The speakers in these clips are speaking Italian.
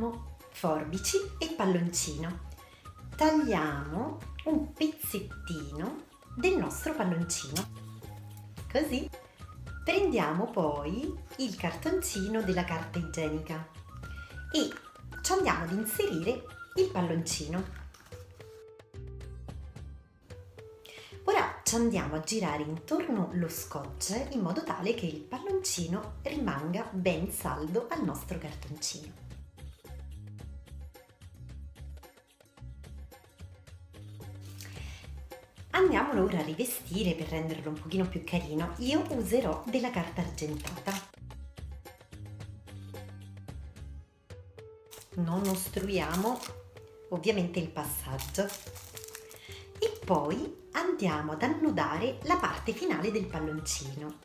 prendiamo forbici e palloncino. Tagliamo un pezzettino del nostro palloncino. Così prendiamo poi il cartoncino della carta igienica e ci andiamo ad inserire il palloncino. Ora ci andiamo a girare intorno lo scotch in modo tale che il palloncino rimanga ben saldo al nostro cartoncino. Andiamolo ora a rivestire per renderlo un pochino più carino. Io userò della carta argentata. Non ostruiamo ovviamente il passaggio. E poi andiamo ad annodare la parte finale del palloncino.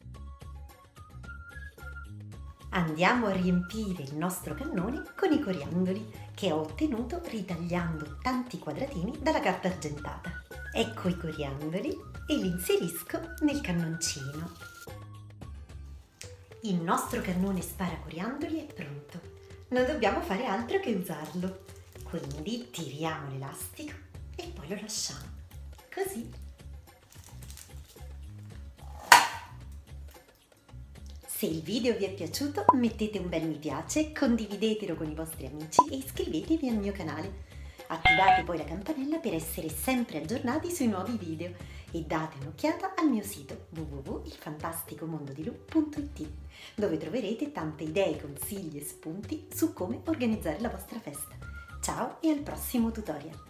Andiamo a riempire il nostro cannone con i coriandoli che ho ottenuto ritagliando tanti quadratini dalla carta argentata. Ecco i coriandoli e li inserisco nel cannoncino. Il nostro cannone sparacoriandoli è pronto. Non dobbiamo fare altro che usarlo. Quindi tiriamo l'elastico e poi lo lasciamo. Così. Se il video vi è piaciuto mettete un bel mi piace, condividetelo con i vostri amici e iscrivetevi al mio canale. Attivate poi la campanella per essere sempre aggiornati sui nuovi video e date un'occhiata al mio sito www.ilfantasticomondodilu.it dove troverete tante idee, consigli e spunti su come organizzare la vostra festa. Ciao e al prossimo tutorial!